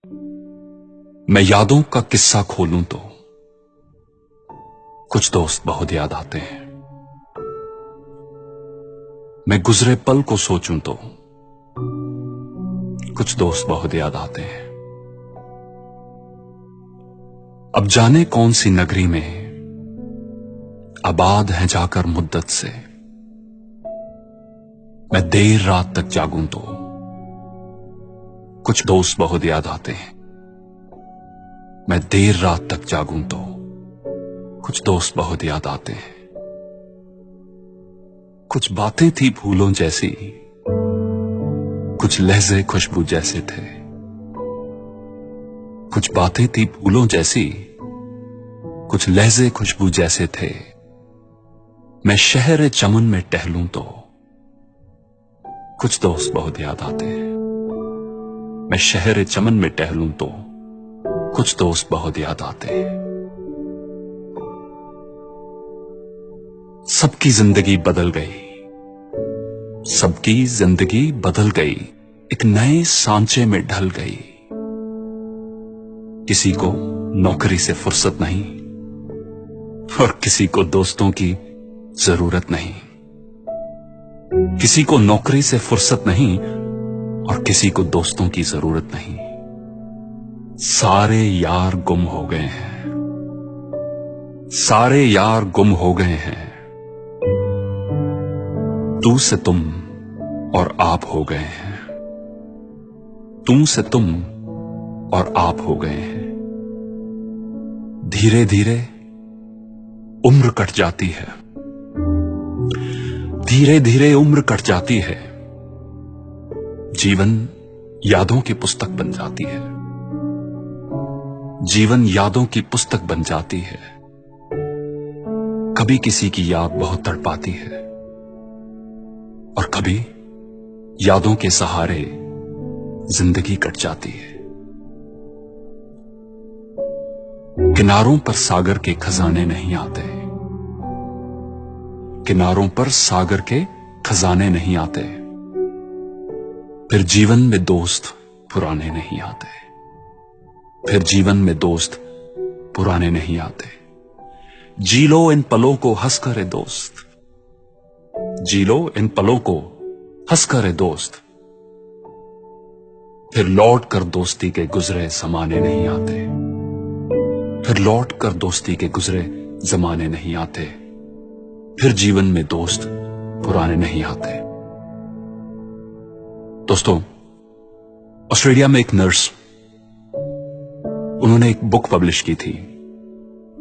मैं यादों का किस्सा खोलूं तो कुछ दोस्त बहुत याद आते हैं। मैं गुजरे पल को सोचूं तो कुछ दोस्त बहुत याद आते हैं। अब जाने कौन सी नगरी में आबाद हैं जाकर मुद्दत से, मैं देर रात तक जागूं तो कुछ दोस्त बहुत याद आते हैं। मैं देर रात तक जागूं तो कुछ दोस्त बहुत याद आते हैं। कुछ बातें थी फूलों जैसी, कुछ लहजे खुशबू जैसे थे। कुछ बातें थी फूलों जैसी, कुछ लहजे खुशबू जैसे थे। मैं शहर चमन में टहलूं तो कुछ दोस्त बहुत याद आते हैं। मैं शहर चमन में टहलूं तो कुछ दोस्त बहुत याद आते हैं। सबकी जिंदगी बदल गई, सबकी जिंदगी बदल गई, एक नए सांचे में ढल गई। किसी को नौकरी से फुर्सत नहीं और किसी को दोस्तों की जरूरत नहीं। किसी को नौकरी से फुर्सत नहीं और किसी को दोस्तों की जरूरत नहीं। सारे यार गुम हो गए हैं, सारे यार गुम हो गए हैं। तू से तुम और आप हो गए हैं, तू से तुम और आप हो गए हैं। धीरे धीरे उम्र कट जाती है, धीरे धीरे उम्र कट जाती है। जीवन यादों की पुस्तक बन जाती है, जीवन यादों की पुस्तक बन जाती है। कभी किसी की याद बहुत तड़पाती है और कभी यादों के सहारे जिंदगी कट जाती है। किनारों पर सागर के खजाने नहीं आते, किनारों पर सागर के खजाने नहीं आते। फिर जीवन में दोस्त पुराने नहीं आते, फिर जीवन में दोस्त पुराने नहीं आते। जी लो इन पलों को हंसकर ए दोस्त, जी लो इन पलों को हंसकर ए दोस्त। फिर लौट कर दोस्ती के गुजरे जमाने नहीं आते, फिर लौट कर दोस्ती के गुजरे जमाने नहीं आते। फिर जीवन में दोस्त पुराने नहीं आते। दोस्तों, ऑस्ट्रेलिया में एक नर्स, उन्होंने एक बुक पब्लिश की थी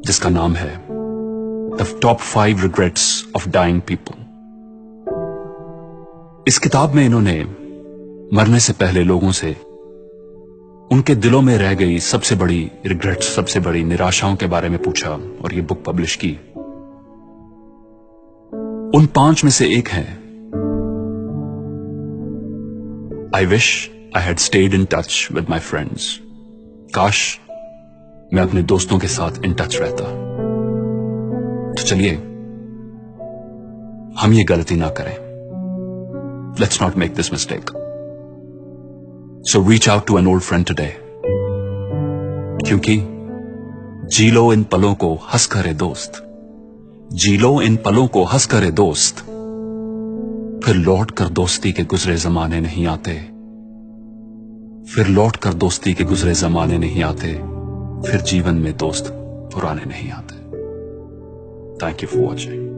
जिसका नाम है the top 5 regrets of dying people. इस किताब में इन्होंने मरने से पहले लोगों से उनके दिलों में रह गई सबसे बड़ी रिग्रेट्स, सबसे बड़ी निराशाओं के बारे में पूछा और ये बुक पब्लिश की। उन 5 में से एक है, I wish I had stayed in touch with my friends. काश मैं अपने दोस्तों के साथ इन टच रहता। तो चलिए हम ये गलती ना करें। Let's not make this mistake. So reach out to an old friend today. क्योंकि जी लो इन पलों को हंस करे दोस्त, जी लो इन पलों को हंस करे दोस्त। फिर लौट कर दोस्ती के गुजरे जमाने नहीं आते, फिर लौट कर दोस्ती के गुजरे जमाने नहीं आते। फिर जीवन में दोस्त पुराने नहीं आते। Thank you for watching.